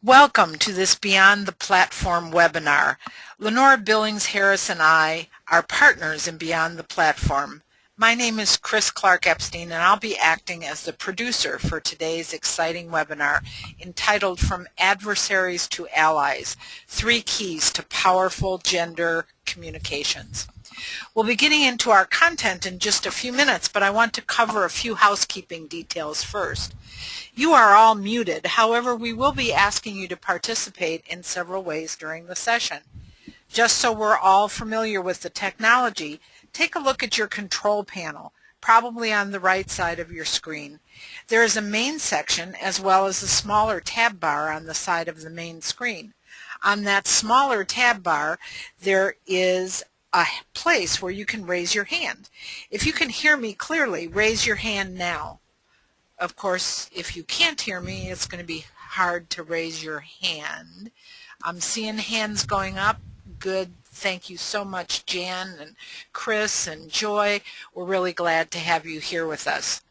Welcome to this Beyond the Platform webinar. Lenora Billings-Harris and I are partners in Beyond the Platform. My name is Chris Clark Epstein, and I'll be acting as the producer for today's exciting webinar entitled From Adversaries to Allies, 3 Keys to Powerful Gender Communications. We'll be getting into our content in just a few minutes, but I want to cover a few housekeeping details first. You are all muted. However, we will be asking you to participate in several ways during the session. Just so we're all familiar with the technology, take a look at your control panel, probably on the right side of your screen. There is a main section as well as a smaller tab bar on the side of the main screen. On that smaller tab bar, there is a place where you can raise your hand. If you can hear me clearly, raise your hand now. Of course, if you can't hear me, it's going to be hard to raise your hand. I'm seeing hands going up. Good. Thank you so much, Jan and Chris and Joy. We're really glad to have you here with us.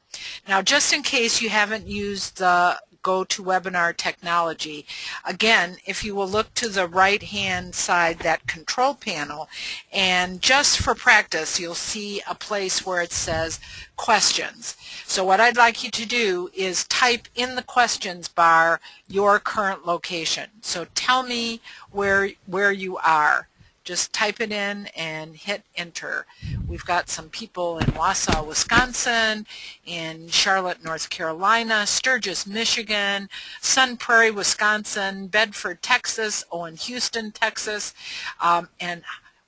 Now, just in case you haven't used the GoToWebinar technology, again, if you will look to the right-hand side, that control panel, and just for practice, you'll see a place where it says questions. So what I'd like you to do is type in the questions bar your current location. So tell me where you are. Just type it in and hit enter. We've got some people in Wausau, Wisconsin, in Charlotte, North Carolina, Sturgis, Michigan, Sun Prairie, Wisconsin, Bedford, Texas, in Houston, Texas, and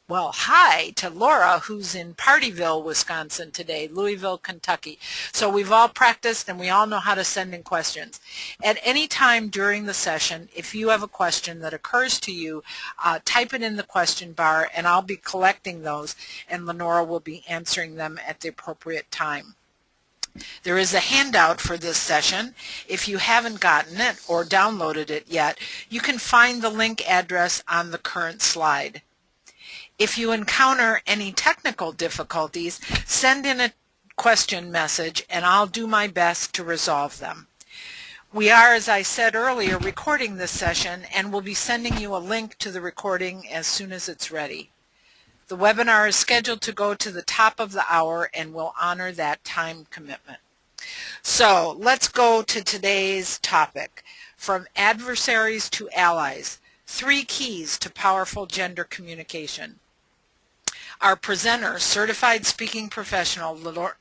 well, hi to Laura, who's in Partyville, Wisconsin today, Louisville, Kentucky. So we've all practiced and we all know how to send in questions. At any time during the session, if you have a question that occurs to you, type it in the question bar and I'll be collecting those and Lenora will be answering them at the appropriate time. There is a handout for this session. If you haven't gotten it or downloaded it yet, you can find the link address on the current slide. If you encounter any technical difficulties, send in a question message and I'll do my best to resolve them. We are, as I said earlier, recording this session and we'll be sending you a link to the recording as soon as it's ready. The webinar is scheduled to go to the top of the hour and we'll honor that time commitment. So let's go to today's topic, From Adversaries to Allies, 3 Keys to Powerful Gender Communication. Our presenter, certified speaking professional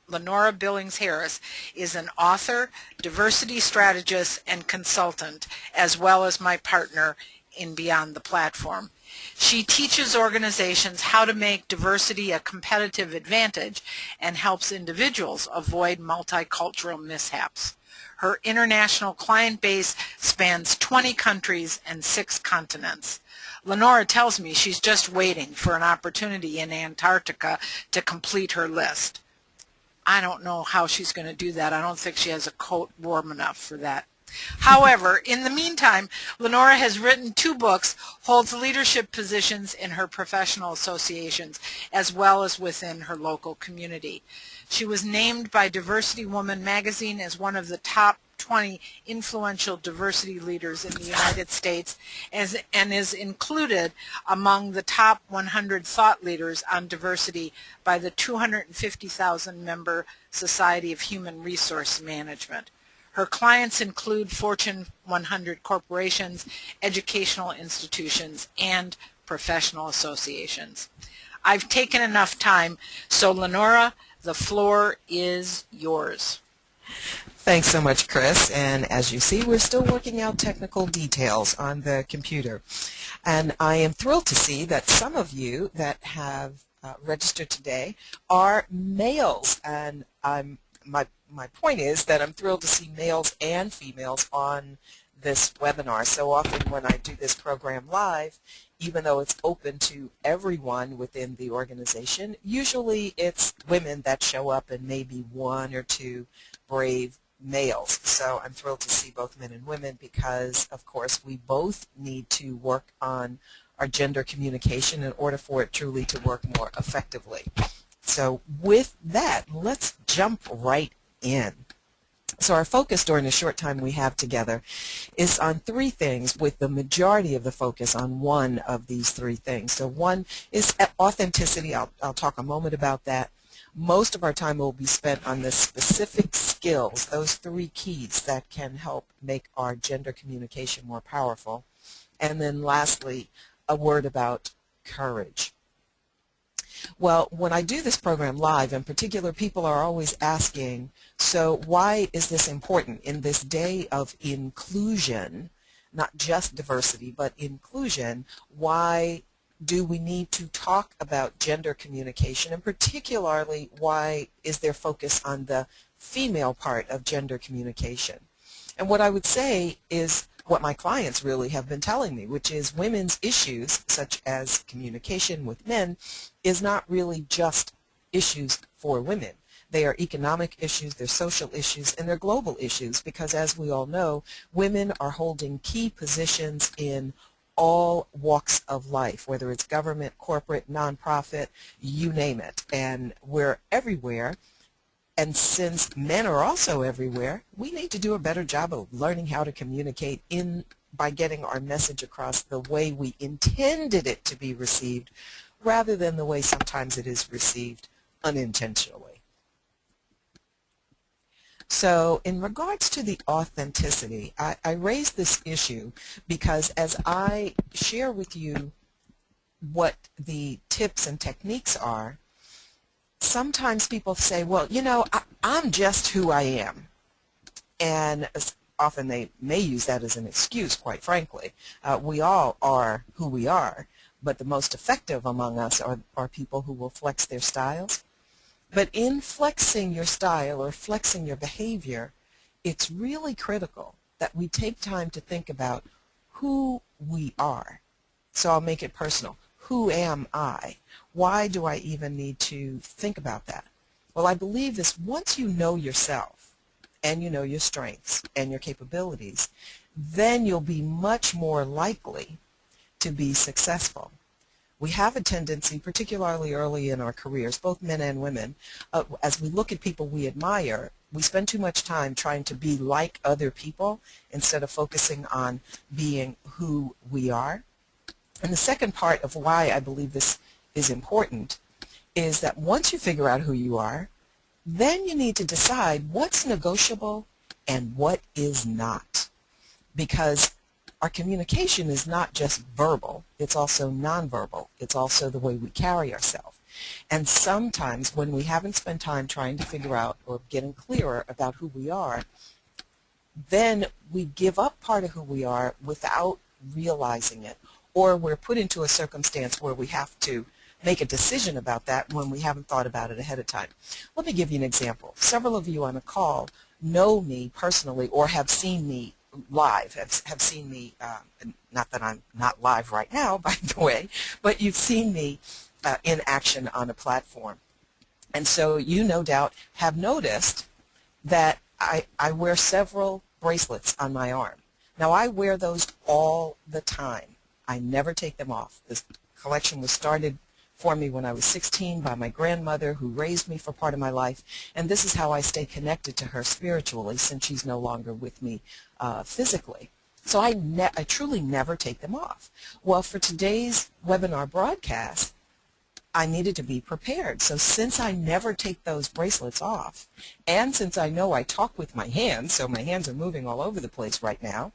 Lenora Billings-Harris, is an author, diversity strategist, and consultant, as well as my partner in Beyond the Platform. She teaches organizations how to make diversity a competitive advantage and helps individuals avoid multicultural mishaps. Her international client base spans 20 countries and 6 continents. Lenora tells me she's just waiting for an opportunity in Antarctica to complete her list. I don't know how she's going to do that. I don't think she has a coat warm enough for that. However, in the meantime, Lenora has written 2 books, holds leadership positions in her professional associations, as well as within her local community. She was named by Diversity Woman magazine as one of the top 20 influential diversity leaders in the United States and is included among the top 100 thought leaders on diversity by the 250,000 member Society of Human Resource Management. Her clients include Fortune 100 corporations, educational institutions, and professional associations. I've taken enough time, so Lenora, the floor is yours. Thanks so much, Chris. And as you see, we're still working out technical details on the computer. And I am thrilled to see that some of you that have registered today are males. And my point is that I'm thrilled to see males and females on this webinar. So often when I do this program live, even though it's open to everyone within the organization, usually it's women that show up and maybe 1 or 2 brave males. So I'm thrilled to see both men and women because, of course, we both need to work on our gender communication in order for it truly to work more effectively. So with that, let's jump right in. So our focus during the short time we have together is on three things, with the majority of the focus on one of these three things. So one is authenticity. I'll talk a moment about that. Most of our time will be spent on the specific skills, those three keys that can help make our gender communication more powerful. And then lastly, a word about courage. Well, when I do this program live, in particular, people are always asking, so why is this important in this day of inclusion, not just diversity, but inclusion? Why do we need to talk about gender communication, and particularly why is there focus on the female part of gender communication? And what I would say is what my clients really have been telling me, which is women's issues, such as communication with men, is not really just issues for women. They are economic issues, they're social issues, and they're global issues, because as we all know, women are holding key positions in all walks of life, whether it's government, corporate, nonprofit, you name it. And we're everywhere. And since men are also everywhere, we need to do a better job of learning how to communicate by getting our message across the way we intended it to be received, rather than the way sometimes it is received unintentionally. So in regards to the authenticity, I raise this issue because as I share with you what the tips and techniques are, sometimes people say, well, you know, I'm just who I am. And often they may use that as an excuse, quite frankly. We all are who we are, but the most effective among us are people who will flex their styles. But in flexing your style or flexing your behavior, it's really critical that we take time to think about who we are. So I'll make it personal. Who am I? Why do I even need to think about that? Well, I believe this: once you know yourself and you know your strengths and your capabilities, then you'll be much more likely to be successful. We have a tendency, particularly early in our careers, both men and women, as we look at people we admire, we spend too much time trying to be like other people instead of focusing on being who we are. And the second part of why I believe this is important is that once you figure out who you are, then you need to decide what's negotiable and what is not. Because our communication is not just verbal, it's also nonverbal. It's also the way we carry ourselves. And sometimes when we haven't spent time trying to figure out or getting clearer about who we are, then we give up part of who we are without realizing it. Or we're put into a circumstance where we have to make a decision about that when we haven't thought about it ahead of time. Let me give you an example. Several of you on a call know me personally or have seen me live, have seen me, not that I'm not live right now, by the way, but you've seen me in action on a platform. And so you no doubt have noticed that I wear several bracelets on my arm. Now I wear those all the time. I never take them off. This collection was started for me when I was 16 by my grandmother, who raised me for part of my life, and this is how I stay connected to her spiritually, since she's no longer with me physically. So I truly never take them off. Well, for today's webinar broadcast, I needed to be prepared. So since I never take those bracelets off, and since I know I talk with my hands, so my hands are moving all over the place right now,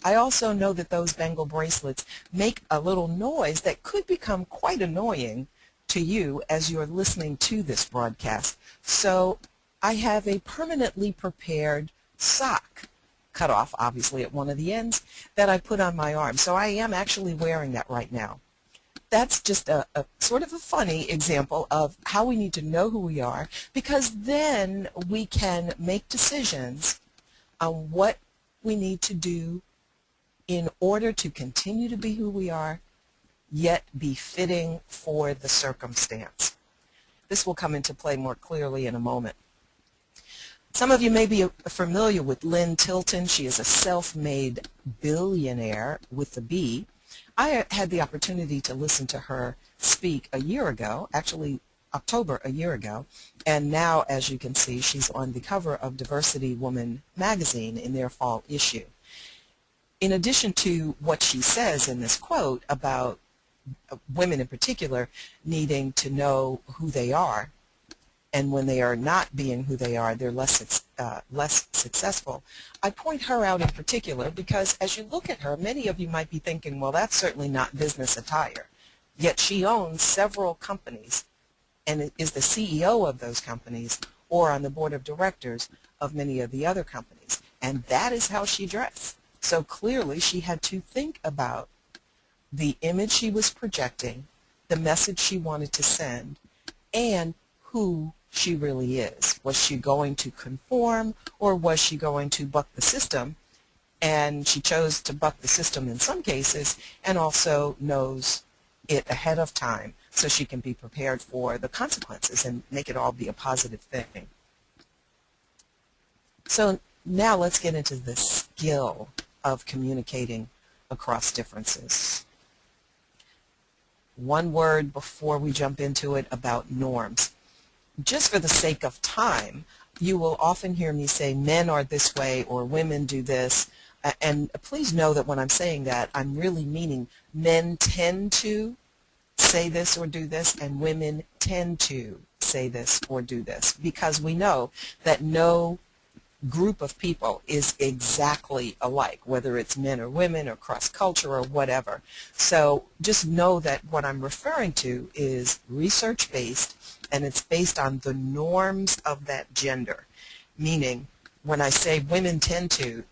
I also know that those bangle bracelets make a little noise that could become quite annoying to you as you're listening to this broadcast. So I have a permanently prepared sock, cut off obviously at one of the ends, that I put on my arm. So I am actually wearing that right now. That's just a sort of a funny example of how we need to know who we are, because then we can make decisions on what we need to do in order to continue to be who we are, yet be fitting for the circumstance. This will come into play more clearly in a moment. Some of you may be familiar with Lynn Tilton. She is a self-made billionaire with a B. I had the opportunity to listen to her speak a year ago. Actually, October a year ago, and now, as you can see, she's on the cover of Diversity Woman magazine in their fall issue. In addition to what she says in this quote about women in particular needing to know who they are, and when they are not being who they are, they're less successful. I point her out in particular because as you look at her, many of you might be thinking, well, that's certainly not business attire. Yet she owns several companies and is the CEO of those companies or on the board of directors of many of the other companies. And that is how she dressed. So clearly she had to think about the image she was projecting, the message she wanted to send, and who she really is. Was she going to conform, or was she going to buck the system? And she chose to buck the system in some cases, and also knows it ahead of time so she can be prepared for the consequences and make it all be a positive thing. So now let's get into the skill of communicating across differences. One word before we jump into it about norms. Just for the sake of time, you will often hear me say men are this way or women do this. And please know that when I'm saying that, I'm really meaning men tend to say this or do this, and women tend to say this or do this, because we know that no group of people is exactly alike, whether it's men or women or cross-culture or whatever. So just know that what I'm referring to is research-based, and it's based on the norms of that gender. Meaning, when I say women tend to,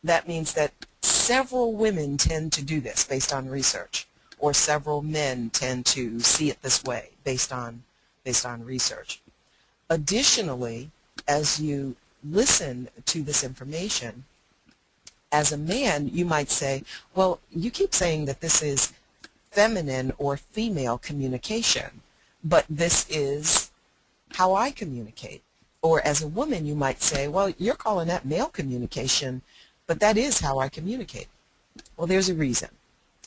that means that several women tend to do this based on research, or several men tend to see it this way based on research. Additionally, as you listen to this information, as a man, you might say, well, you keep saying that this is feminine or female communication, but this is how I communicate. Or as a woman, you might say, well, you're calling that male communication, but that is how I communicate. Well, there's a reason.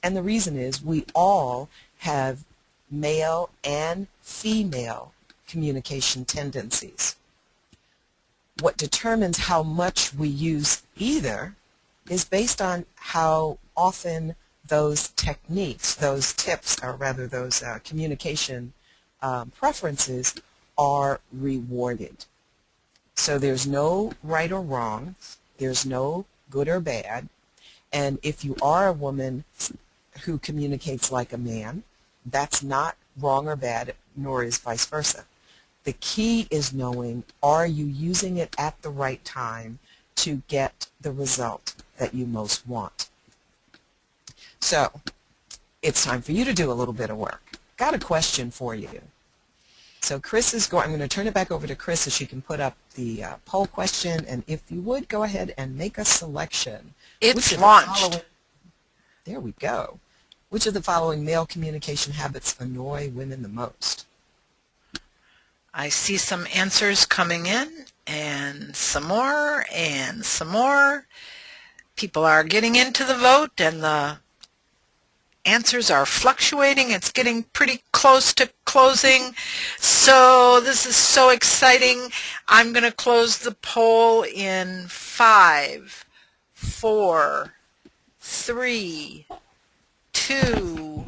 And the reason is we all have male and female communication tendencies. What determines how much we use either is based on how often those techniques, those tips, or rather those communication preferences are rewarded. So there's no right or wrong, there's no good or bad, and if you are a woman who communicates like a man, that's not wrong or bad, nor is vice versa. The key is knowing, are you using it at the right time to get the result that you most want? So, it's time for you to do a little bit of work. Got a question for you. So Chris is going, I'm going to turn it back over to Chris so she can put up the poll question, and if you would, go ahead and make a selection. It's launched. There we go. Which of the following male communication habits annoy women the most? I see some answers coming in, and some more, and some more. People are getting into the vote, and the answers are fluctuating. It's getting pretty close to closing. So this is so exciting. I'm going to close the poll in 5, 4, 3, 2.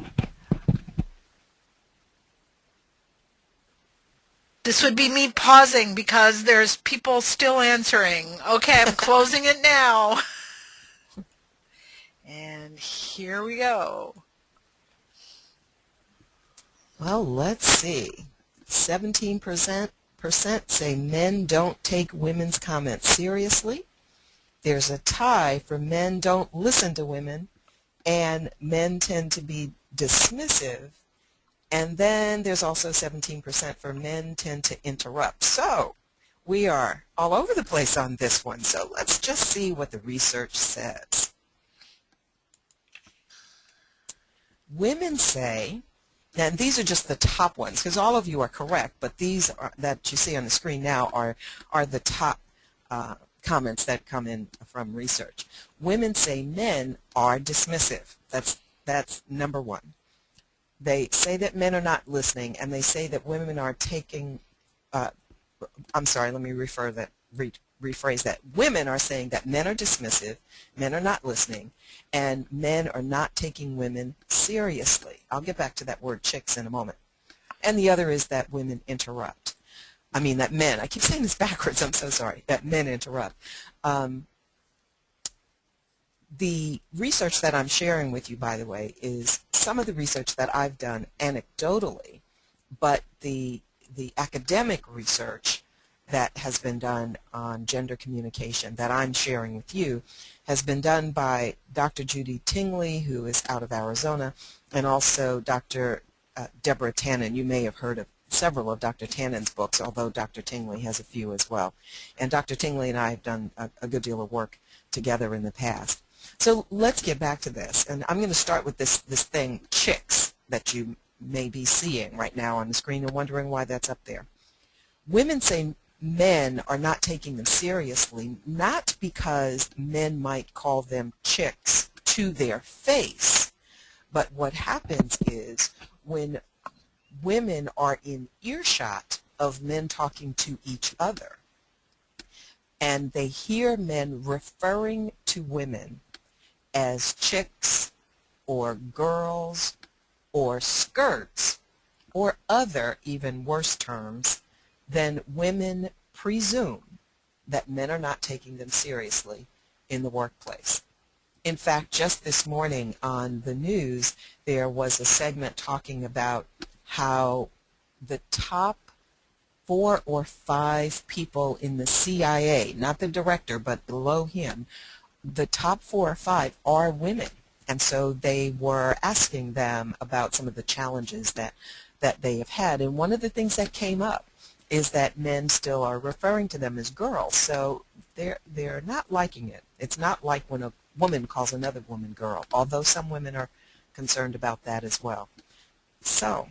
This would be me pausing because there's people still answering. Okay, I'm closing it now. And here we go. Well, let's see. 17% say men don't take women's comments seriously. There's a tie for men don't listen to women, and men tend to be dismissive. And then there's also 17% for men tend to interrupt. So we are all over the place on this one. So let's just see what the research says. Women say, and these are just the top ones because all of you are correct, but these are, that you see on the screen now are the top comments that come in from research. Women say men are dismissive. That's number one. They say that men are not listening, and they say that women are taking, I'm sorry, let me rephrase that. Women are saying that men are dismissive, men are not listening, and men are not taking women seriously. I'll get back to that word chicks in a moment. And the other is that women interrupt. That men, I keep saying this backwards, I'm so sorry, that men interrupt. The research that I'm sharing with you, by the way, is some of the research that I've done anecdotally, but the academic research that has been done on gender communication that I'm sharing with you has been done by Dr. Judy Tingley, who is out of Arizona, and also Dr. Deborah Tannen. You may have heard of several of Dr. Tannen's books, although Dr. Tingley has a few as well. And Dr. Tingley and I have done a good deal of work together in the past. So let's get back to this. And I'm going to start with this thing, chicks, that you may be seeing right now on the screen and wondering why that's up there. Women say men are not taking them seriously, not because men might call them chicks to their face, but what happens is when women are in earshot of men talking to each other and they hear men referring to women as chicks or girls or skirts or other even worse terms, then women presume that men are not taking them seriously in the workplace. In fact, just this morning on the news, there was a segment talking about how the top 4 or 5 people in the CIA, not the director, but below him, the top 4 or 5 are women. And so they were asking them about some of the challenges that they have had. And one of the things that came up is that men still are referring to them as girls. So they're not liking it. It's not like when a woman calls another woman girl, although some women are concerned about that as well. So,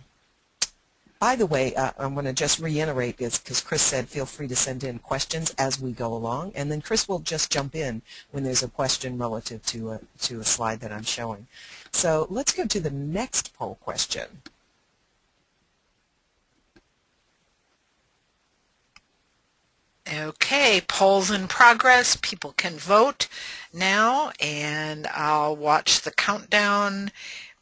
by the way, I'm going to just reiterate this because Chris said feel free to send in questions as we go along, and then Chris will just jump in when there's a question relative to a slide that I'm showing. So let's go to the next poll question. Okay, polls in progress. People can vote now, and I'll watch the countdown.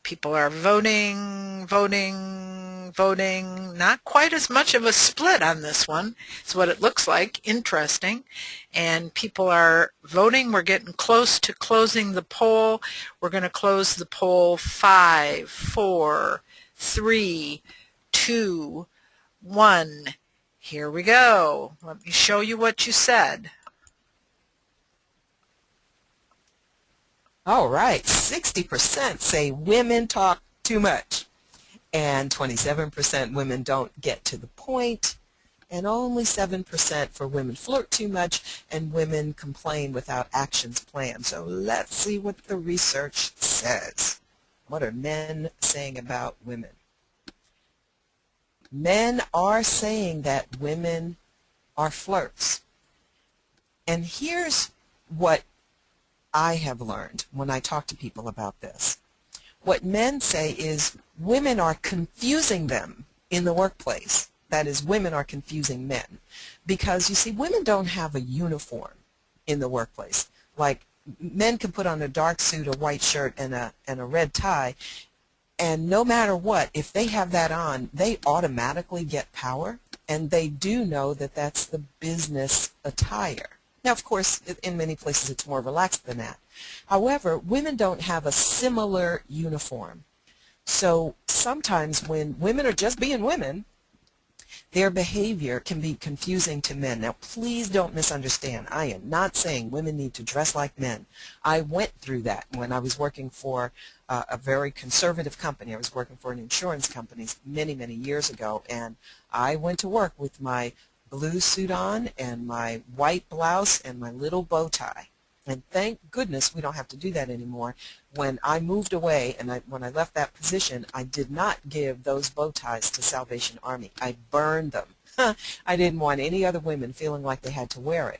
People are voting, voting, voting. Not quite as much of a split on this one. It's what it looks like. Interesting. And people are voting. We're getting close to closing the poll. We're going to close the poll 5, 4, 3, 2, 1. Here we go. Let me show you what you said. All right, 60% say women talk too much, and 27% women don't get to the point, and only 7% for women flirt too much, and women complain without actions planned. So let's see what the research says. What are men saying about women? Men are saying that women are flirts. And here's what I have learned when I talk to people about this. What men say is women are confusing them in the workplace. That is, women are confusing men. Because, you see, women don't have a uniform in the workplace. Like, men can put on a dark suit, a white shirt, and a red tie, and no matter what, if they have that on, they automatically get power, and they do know that that's the business attire. Now, of course, in many places it's more relaxed than that. However, women don't have a similar uniform. So sometimes when women are just being women, their behavior can be confusing to men. Now, please don't misunderstand. I am not saying women need to dress like men. I went through that when I was working for a very conservative company. I was working for an insurance company many, many years ago, and I went to work with my blue suit on and my white blouse and my little bow tie. And thank goodness we don't have to do that anymore. When I moved away and when I left that position, I did not give those bow ties to Salvation Army. I burned them. I didn't want any other women feeling like they had to wear it.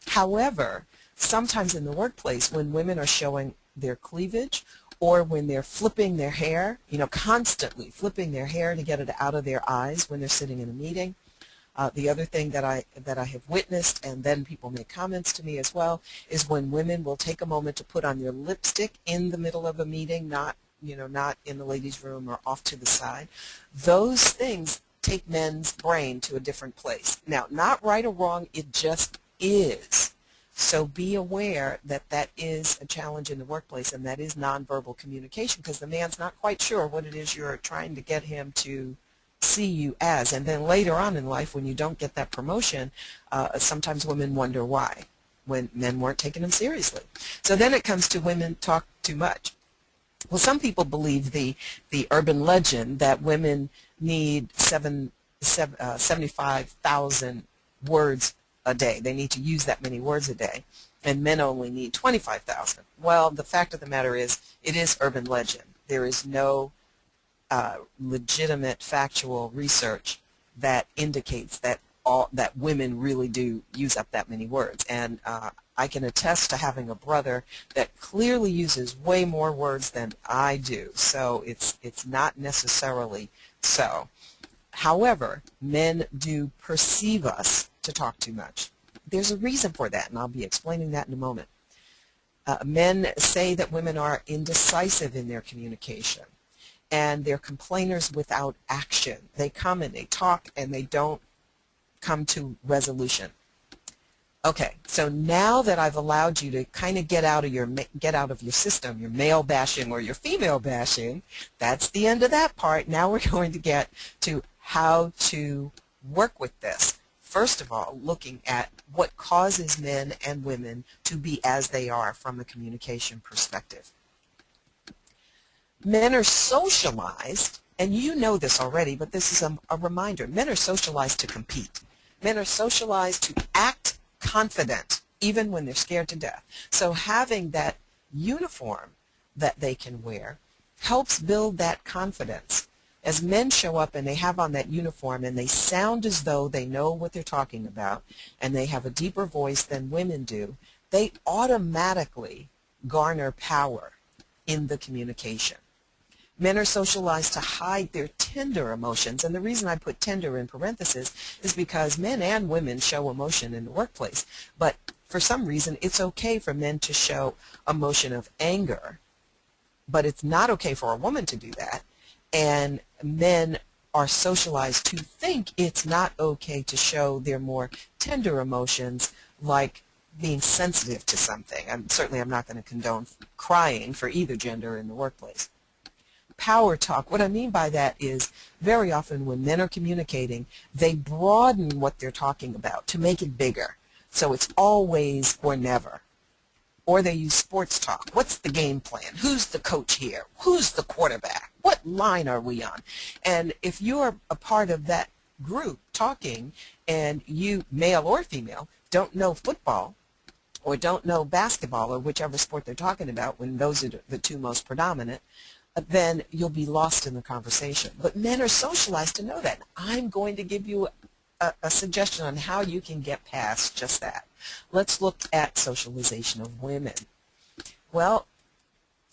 However, sometimes in the workplace when women are showing their cleavage or when they're flipping their hair, constantly flipping their hair to get it out of their eyes when they're sitting in a meeting. The other thing that I have witnessed, and then people make comments to me as well, is when women will take a moment to put on their lipstick in the middle of a meeting, not in the ladies' room or off to the side. Those things take men's brain to a different place. Now, not right or wrong, it just is. So be aware that that is a challenge in the workplace, and that is nonverbal communication, because the man's not quite sure what it is you're trying to get him to see you as. And then later on in life, when you don't get that promotion, sometimes women wonder why, when men weren't taking them seriously. So then it comes to women talk too much. Well, some people believe the urban legend that women need 75,000 words a day. They need to use that many words a day, and men only need 25,000. Well, the fact of the matter is, it is urban legend. There is no legitimate factual research that indicates that women really do use up that many words. And I can attest to having a brother that clearly uses way more words than I do. So it's not necessarily so. However, men do perceive us to talk too much. There's a reason for that, and I'll be explaining that in a moment. Men say that women are indecisive in their communication, and they're complainers without action. They come and they talk, and they don't come to resolution. Okay, so now that I've allowed you to kind of get out of your system, your male bashing or your female bashing, that's the end of that part. Now we're going to get to how to work with this. First of all, looking at what causes men and women to be as they are from a communication perspective. Men are socialized, and you know this already, but this is a reminder. Men are socialized to compete. Men are socialized to act confident, even when they're scared to death. So having that uniform that they can wear helps build that confidence. As men show up and they have on that uniform and they sound as though they know what they're talking about, and they have a deeper voice than women do, they automatically garner power in the communication. Men are socialized to hide their tender emotions, and the reason I put tender in parentheses is because men and women show emotion in the workplace, but for some reason it's okay for men to show emotion of anger, but it's not okay for a woman to do that, and men are socialized to think it's not okay to show their more tender emotions, like being sensitive to something. Certainly I'm not going to condone crying for either gender in the workplace. Power talk. What I mean by that is very often when men are communicating, they broaden what they're talking about to make it bigger. So it's always or never. Or they use sports talk. What's the game plan? Who's the coach here? Who's the quarterback? What line are we on? And if you're a part of that group talking and you, male or female, don't know football or don't know basketball or whichever sport they're talking about, when those are the two most predominant, then you'll be lost in the conversation. But men are socialized to know that. I'm going to give you a suggestion on how you can get past just that. Let's look at socialization of women. Well,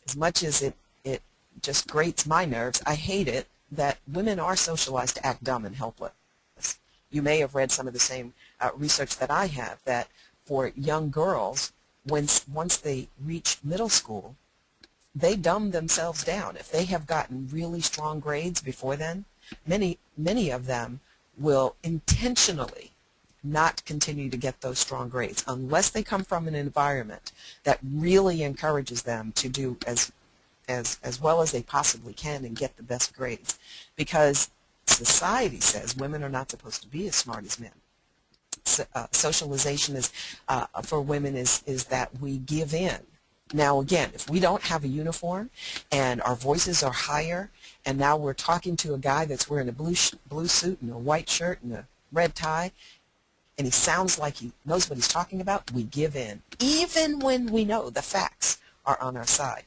as much as it just grates my nerves, I hate it that women are socialized to act dumb and helpless. You may have read some of the same research that I have, that for young girls, once they reach middle school, they dumb themselves down. If they have gotten really strong grades before then, many of them will intentionally not continue to get those strong grades unless they come from an environment that really encourages them to do as well as they possibly can and get the best grades. Because society says women are not supposed to be as smart as men. Socialization is for women is that we give in. Now again, if we don't have a uniform and our voices are higher, and now we're talking to a guy that's wearing a blue suit and a white shirt and a red tie, and he sounds like he knows what he's talking about, we give in, even when we know the facts are on our side.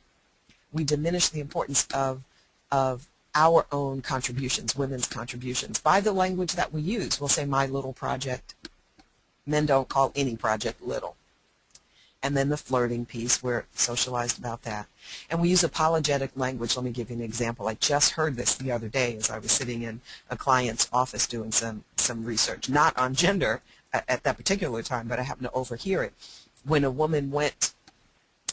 We diminish the importance of our own contributions, women's contributions, by the language that we use. We'll say, my little project. Men don't call any project little. And then the flirting piece, we're socialized about that. And we use apologetic language. Let me give you an example. I just heard this the other day as I was sitting in a client's office doing some research, not on gender at that particular time, but I happened to overhear it. When a woman went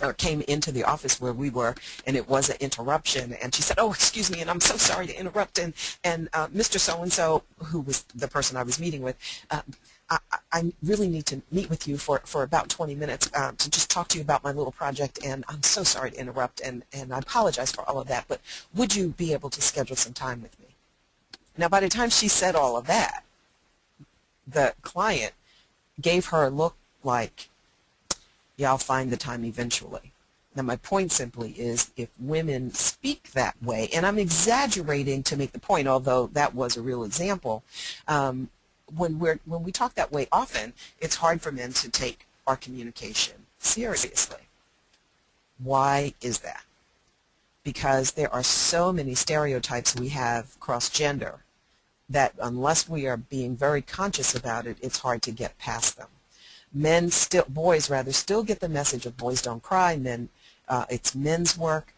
or came into the office where we were, and it was an interruption, and she said, "Oh, excuse me, and I'm so sorry to interrupt," and Mr. So-and-so, who was the person I was meeting with, I really need to meet with you for about 20 minutes to just talk to you about my little project, and I'm so sorry to interrupt, and I apologize for all of that, but would you be able to schedule some time with me? Now, by the time she said all of that, the client gave her a look like, yeah, I'll find the time eventually. Now, my point simply is, if women speak that way, and I'm exaggerating to make the point, although that was a real example, when we talk that way often, it's hard for men to take our communication seriously. Why is that? Because there are so many stereotypes we have cross-gender that unless we are being very conscious about it, it's hard to get past them. Boys still get the message of boys don't cry, it's men's work.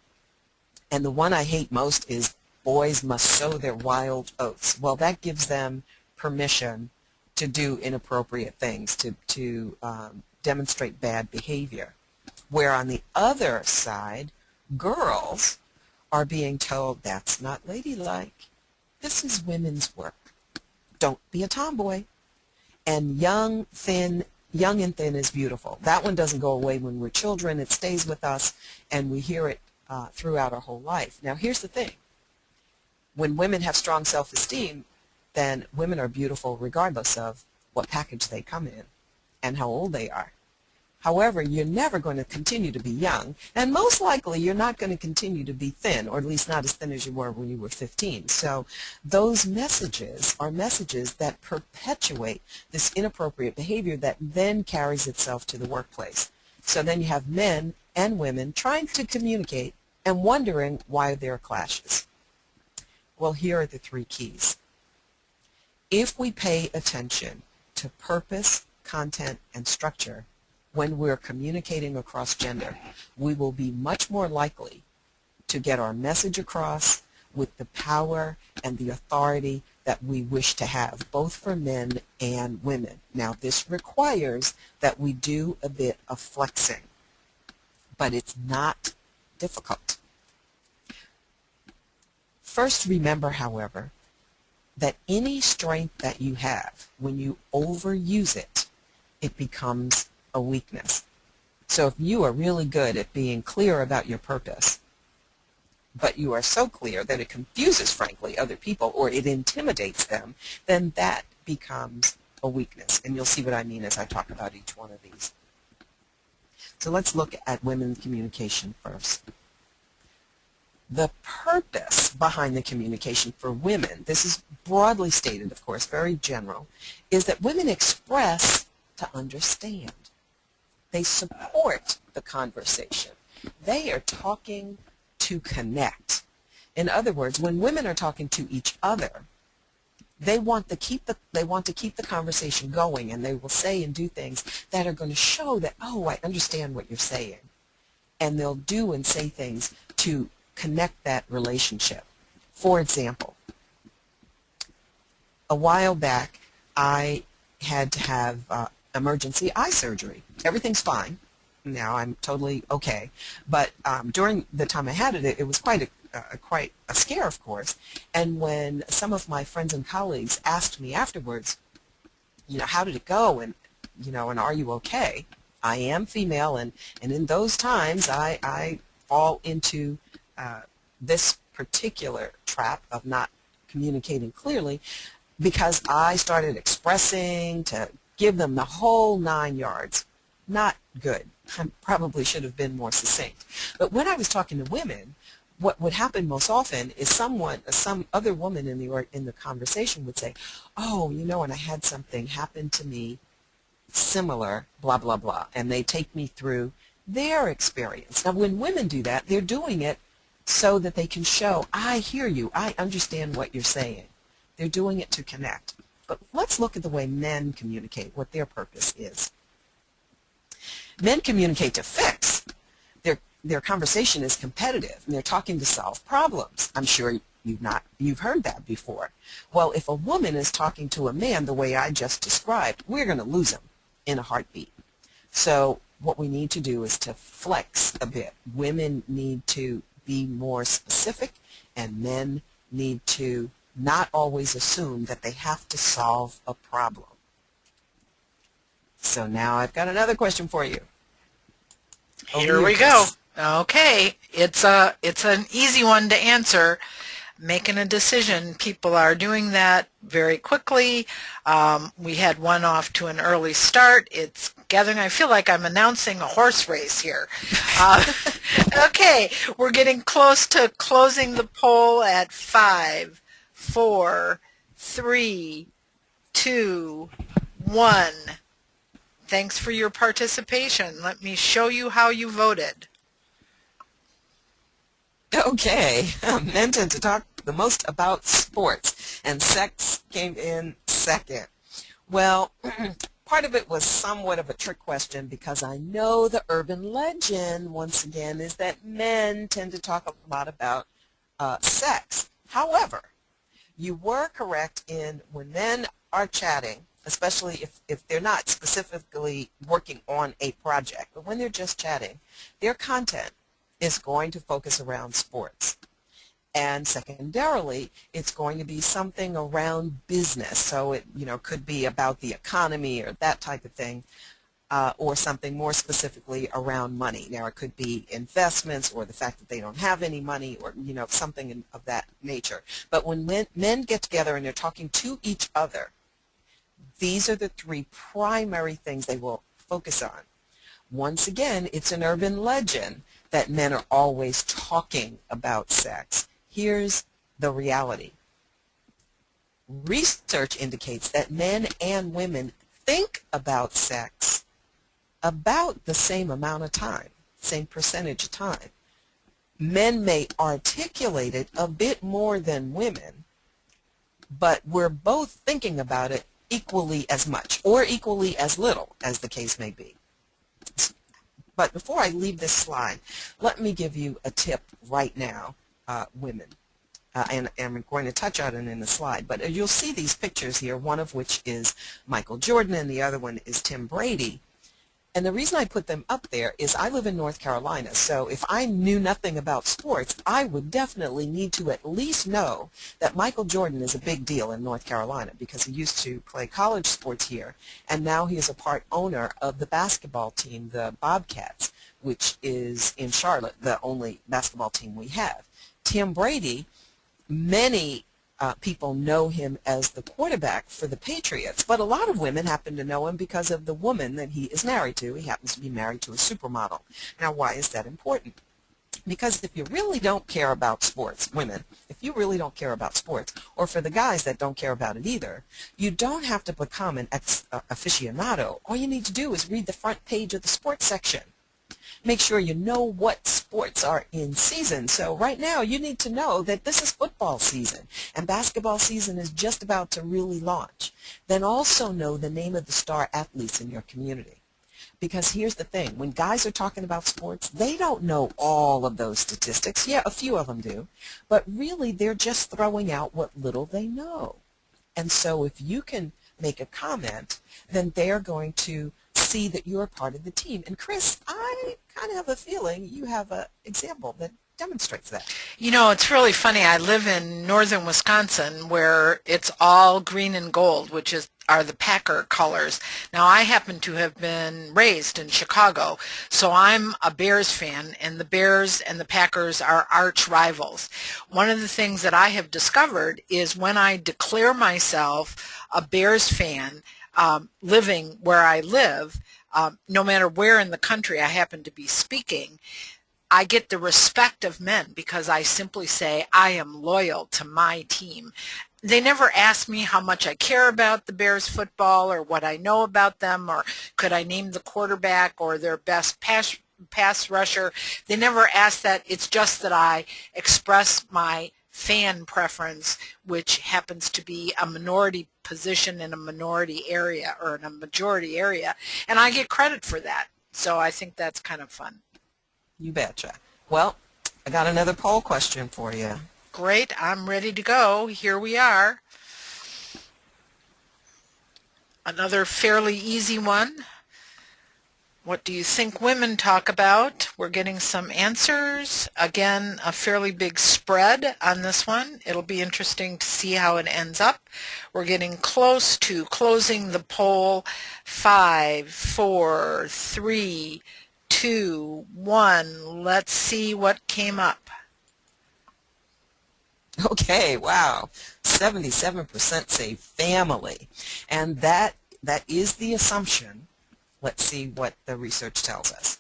And the one I hate most is boys must sow their wild oats. Well, that gives them permission to do inappropriate things, to demonstrate bad behavior. Where on the other side, girls are being told, that's not ladylike. This is women's work. Don't be a tomboy. And young and thin is beautiful. That one doesn't go away when we're children. It stays with us, and we hear it throughout our whole life. Now, here's the thing. When women have strong self-esteem, then women are beautiful regardless of what package they come in and how old they are. However, you're never going to continue to be young, and most likely you're not going to continue to be thin, or at least not as thin as you were when you were 15. So those messages are messages that perpetuate this inappropriate behavior that then carries itself to the workplace. So then you have men and women trying to communicate and wondering why there are clashes. Well, here are the three keys. If we pay attention to purpose, content, and structure, when we're communicating across gender, we will be much more likely to get our message across with the power and the authority that we wish to have, both for men and women. Now, this requires that we do a bit of flexing, but it's not difficult. First, remember, however, that any strength that you have, when you overuse it, it becomes a weakness. So if you are really good at being clear about your purpose, but you are so clear that it confuses, frankly, other people, or it intimidates them, then that becomes a weakness. And you'll see what I mean as I talk about each one of these. So let's look at women's communication first. The purpose behind the communication for women, this is broadly stated, of course, very general, is that women express to understand. They support the conversation. They are talking to connect. In other words, when women are talking to each other, they want to keep the conversation going, and they will say and do things that are going to show that, oh, I understand what you're saying. And they'll do and say things to connect that relationship. For example, a while back, I had to have emergency eye surgery. Everything's fine. Now I'm totally okay. But during the time I had it, it was quite a scare, of course. And when some of my friends and colleagues asked me afterwards, how did it go? And, and are you okay? I am female, and in those times, I fall into this particular trap of not communicating clearly, because I started expressing to give them the whole 9 yards. Not good. I probably should have been more succinct. But when I was talking to women, what would happen most often is some other woman in the conversation would say, oh, and I had something happen to me similar, blah, blah, blah. And they take me through their experience. Now, when women do that, they're doing it so that they can show, I hear you, I understand what you're saying. They're doing it to connect. But let's look at the way men communicate, what their purpose is. Men communicate to fix. Their conversation is competitive, and they're talking to solve problems. I'm sure you've heard that before. Well, if a woman is talking to a man the way I just described, we're going to lose him in a heartbeat. So what we need to do is to flex a bit. Women need to be more specific, and men need to not always assume that they have to solve a problem. So now I've got another question for you. Here we go. Okay, it's an easy one to answer. Making a decision. People are doing that very quickly. We had one off to an early start. It's gathering. I feel like I'm announcing a horse race here. Okay, we're getting close to closing the poll at 5, 4, 3, 2, 1. Thanks for your participation. Let me show you how you voted. Okay, men tend to talk the most about sports, and sex came in second. Well, part of it was somewhat of a trick question because I know the urban legend, once again, is that men tend to talk a lot about sex. However, you were correct in when men are chatting, especially if they're not specifically working on a project, but when they're just chatting, their content is going to focus around sports. And secondarily, it's going to be something around business. So it could be about the economy or that type of thing, or something more specifically around money. Now, it could be investments or the fact that they don't have any money or something of that nature. But when men get together and they're talking to each other, these are the three primary things they will focus on. Once again, it's an urban legend that men are always talking about sex. Here's the reality. Research indicates that men and women think about sex about the same amount of time, same percentage of time. Men may articulate it a bit more than women, but we're both thinking about it equally as much or equally as little, as the case may be. But before I leave this slide, let me give you a tip right now, women. And I'm going to touch on it in the slide. But you'll see these pictures here, one of which is Michael Jordan and the other one is Tim Brady. And the reason I put them up there is I live in North Carolina, so if I knew nothing about sports, I would definitely need to at least know that Michael Jordan is a big deal in North Carolina because he used to play college sports here, and now he is a part owner of the basketball team, the Bobcats, which is in Charlotte, the only basketball team we have. Tim Brady, many people know him as the quarterback for the Patriots, but a lot of women happen to know him because of the woman that he is married to. He happens to be married to a supermodel. Now, why is that important? Because if you really don't care about sports, women, if you really don't care about sports, or for the guys that don't care about it either, you don't have to become an aficionado. All you need to do is read the front page of the sports section. Make sure you know what sports are in season. So right now you need to know that this is football season and basketball season is just about to really launch. Then also know the name of the star athletes in your community. Because here's the thing, when guys are talking about sports, they don't know all of those statistics. Yeah, a few of them do. But really they're just throwing out what little they know. And so if you can make a comment, then they're going to see that you're part of the team. And Chris, I kind of have a feeling you have an example that demonstrates that. You know, it's really funny. I live in northern Wisconsin where it's all green and gold, which are the Packer colors. Now, I happen to have been raised in Chicago, so I'm a Bears fan, and the Bears and the Packers are arch rivals. One of the things that I have discovered is when I declare myself a Bears fan, living where I live, no matter where in the country I happen to be speaking, I get the respect of men because I simply say I am loyal to my team. They never ask me how much I care about the Bears football or what I know about them or could I name the quarterback or their best pass rusher. They never ask that. It's just that I express my fan preference, which happens to be a minority position in a minority area or in a majority area, and I get credit for that. So I think that's kind of fun. You betcha. Well, I got another poll question for you. Great, I'm ready to go. Here we are. Another fairly easy one. What do you think women talk about? We're getting some answers. Again, a fairly big spread on this one. It'll be interesting to see how it ends up. We're getting close to closing the poll. 5, 4, 3, 2, 1. Let's see what came up. Okay, wow. 77% say family. And that is the assumption. Let's see what the research tells us.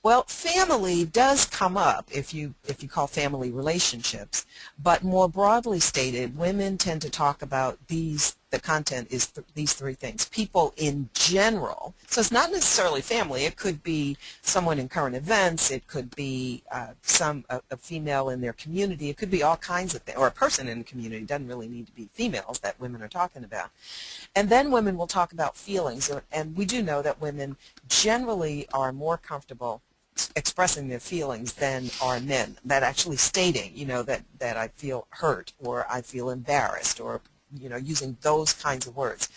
Well, family does come up if you call family relationships, but more broadly stated, women tend to talk about the content is these three things. People in general, so it's not necessarily family. It could be someone in current events. It could be a female in their community. It could be all kinds of things, or a person in the community. It doesn't really need to be females that women are talking about. And then women will talk about feelings, and we do know that women generally are more comfortable expressing their feelings than are men, that actually stating, that I feel hurt or I feel embarrassed, or using those kinds of words,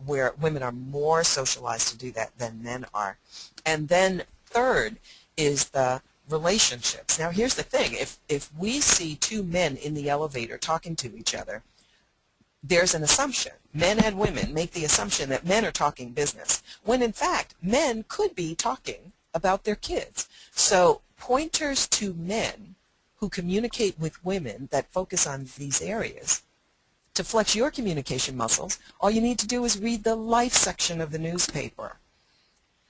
where women are more socialized to do that than men are. And then third is the relationships. Now here's the thing, if we see two men in the elevator talking to each other, there's an assumption. Men and women make the assumption that men are talking business, when in fact men could be talking about their kids. So pointers to men who communicate with women that focus on these areas. To flex your communication muscles, all you need to do is read the life section of the newspaper.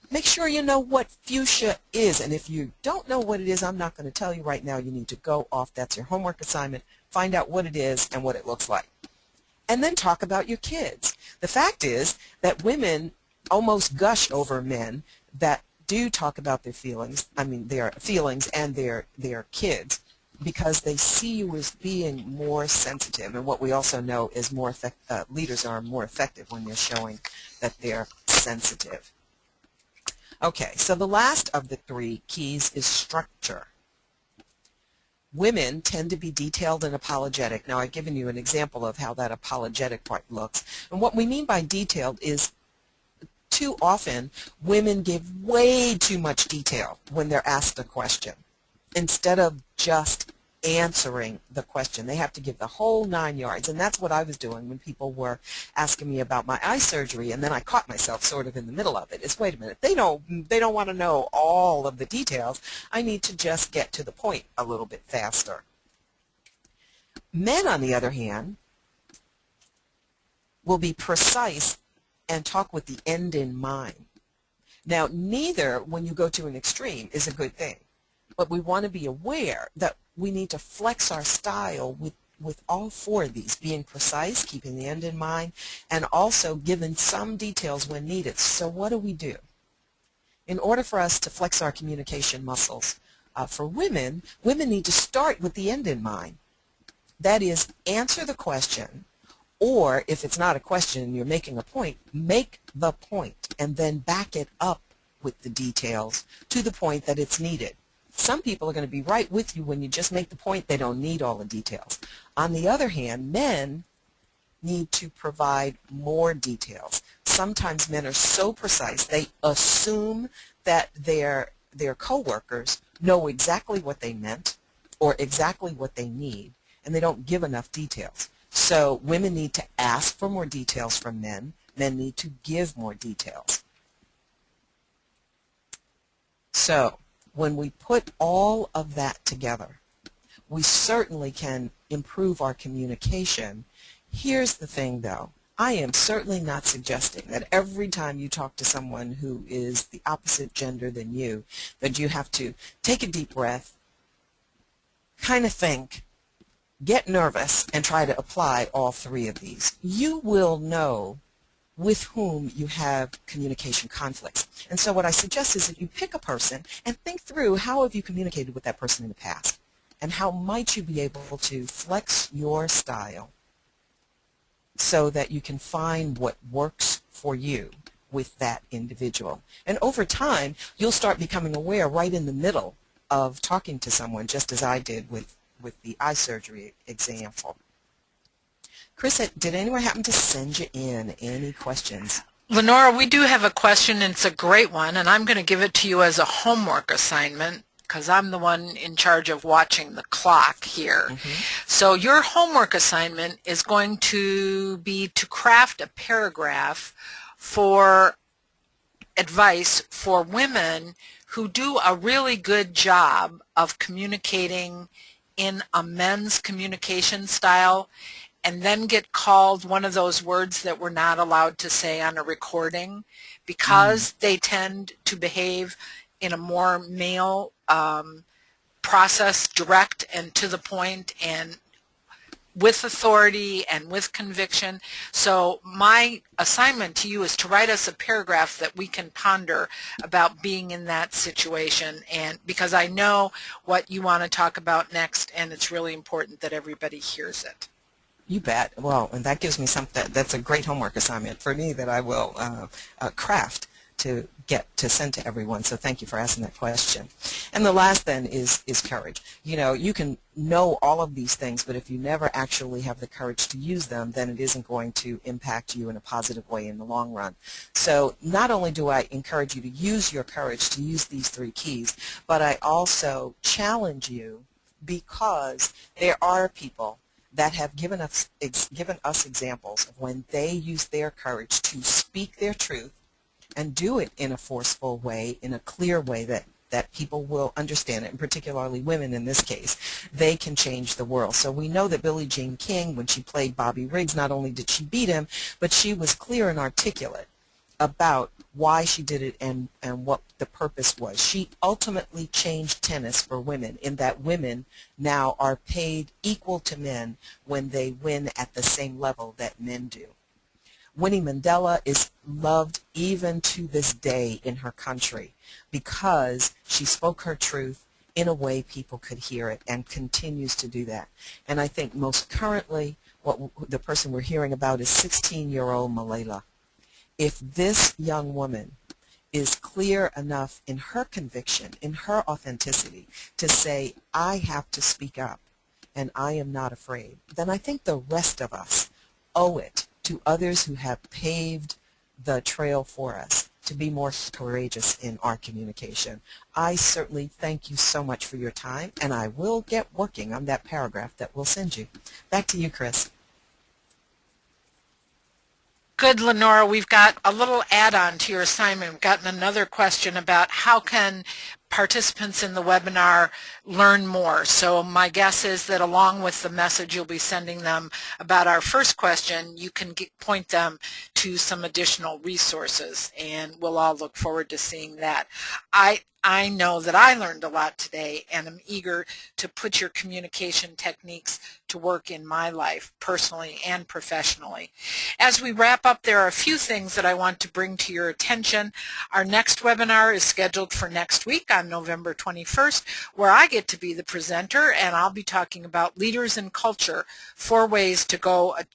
Make sure you know what fuchsia is, and if you don't know what it is, I'm not going to tell you right now. You need to go off. That's your homework assignment. Find out what it is and what it looks like. And then talk about your kids. The fact is that women almost gush over men that do talk about their feelings, their feelings and their kids, because they see you as being more sensitive. And what we also know is leaders are more effective when they're showing that they're sensitive. Okay, so the last of the three keys is structure. Women tend to be detailed and apologetic. Now, I've given you an example of how that apologetic part looks. And what we mean by detailed is too often women give way too much detail when they're asked a question. Instead of just answering the question, they have to give the whole 9 yards. And that's what I was doing when people were asking me about my eye surgery, and then I caught myself sort of in the middle of it. It's, wait a minute, they don't want to know all of the details. I need to just get to the point a little bit faster. Men, on the other hand, will be precise and talk with the end in mind. Now, neither, when you go to an extreme, is a good thing. But we want to be aware that we need to flex our style with all four of these, being precise, keeping the end in mind, and also giving some details when needed. So what do? In order for us to flex our communication muscles, for women need to start with the end in mind. That is, answer the question, or if it's not a question and you're making a point, make the point and then back it up with the details to the point that it's needed. Some people are going to be right with you when you just make the point. They don't need all the details. On the other hand, men need to provide more details. Sometimes men are so precise, they assume that their coworkers know exactly what they meant or exactly what they need, and they don't give enough details. So women need to ask for more details from men. Men need to give more details. So when we put all of that together, we certainly can improve our communication. Here's the thing, though. I am certainly not suggesting that every time you talk to someone who is the opposite gender than you, that you have to take a deep breath, kind of think, get nervous, and try to apply all three of these. You will know with whom you have communication conflicts. And so what I suggest is that you pick a person and think through, how have you communicated with that person in the past? And how might you be able to flex your style so that you can find what works for you with that individual. And over time, you'll start becoming aware right in the middle of talking to someone, just as I did with the eye surgery example. Chris, did anyone happen to send you in any questions? Lenora, we do have a question, and it's a great one, and I'm going to give it to you as a homework assignment because I'm the one in charge of watching the clock here. So your homework assignment is going to be to craft a paragraph for advice for women who do a really good job of communicating in a men's communication style and then get called one of those words that we're not allowed to say on a recording because they tend to behave in a more male process, direct and to the point and with authority and with conviction. So my assignment to you is to write us a paragraph that we can ponder about being in that situation, and because I know what you want to talk about next, and it's really important that everybody hears it. You bet. Well, and that gives me something. That's a great homework assignment for me that I will craft to get to send to everyone. So thank you for asking that question. And the last then is courage. You know, you can know all of these things, but if you never actually have the courage to use them, then it isn't going to impact you in a positive way in the long run. So not only do I encourage you to use your courage to use these 3 keys, but I also challenge you because there are people that have given us examples of when they use their courage to speak their truth and do it in a forceful way, in a clear way that people will understand it, and particularly women in this case, they can change the world. So we know that Billie Jean King, when she played Bobby Riggs, not only did she beat him, but she was clear and articulate about why she did it and what the purpose was. She ultimately changed tennis for women in that women now are paid equal to men when they win at the same level that men do. Winnie Mandela is loved even to this day in her country because she spoke her truth in a way people could hear it and continues to do that. And I think most currently the person we're hearing about is 16-year-old Malala. If this young woman is clear enough in her conviction, in her authenticity, to say, I have to speak up and I am not afraid, then I think the rest of us owe it to others who have paved the trail for us to be more courageous in our communication. I certainly thank you so much for your time, and I will get working on that paragraph that we'll send you. Back to you, Chris. Good, Lenora. We've got a little add-on to your assignment. We've gotten another question about how can participants in the webinar learn more. So my guess is that along with the message you'll be sending them about our first question, you can point them to some additional resources, and we'll all look forward to seeing that. I know that I learned a lot today, and I'm eager to put your communication techniques to work in my life, personally and professionally. As we wrap up, there are a few things that I want to bring to your attention. Our next webinar is scheduled for next week on November 21st, where I get to be the presenter, and I'll be talking about leaders and culture, 4 ways to grow a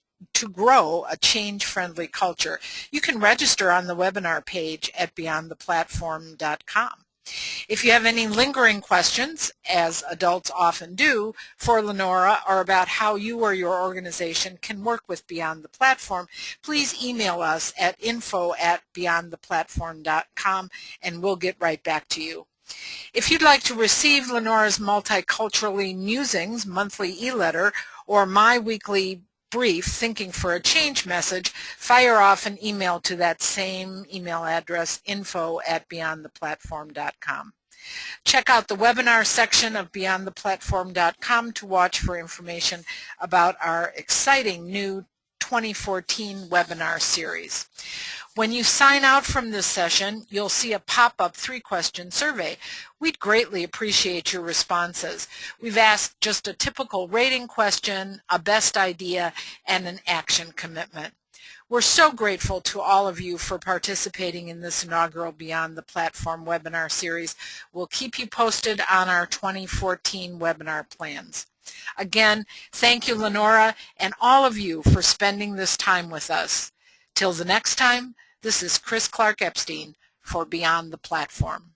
change-friendly culture. You can register on the webinar page at beyondtheplatform.com. If you have any lingering questions, as adults often do, for Lenora or about how you or your organization can work with Beyond the Platform, please email us at info@beyondtheplatform.com and we'll get right back to you. If you'd like to receive Lenora's Multiculturally Musings monthly e-letter or my weekly brief, Thinking for a Change message, fire off an email to that same email address, info@beyondtheplatform.com. Check out the webinar section of beyondtheplatform.com to watch for information about our exciting new 2014 webinar series. When you sign out from this session, you'll see a pop-up 3-question survey. We'd greatly appreciate your responses. We've asked just a typical rating question, a best idea, and an action commitment. We're so grateful to all of you for participating in this inaugural Beyond the Platform webinar series. We'll keep you posted on our 2014 webinar plans. Again, thank you, Lenora, and all of you for spending this time with us. Till the next time, This is Chris Clark Epstein for Beyond the Platform.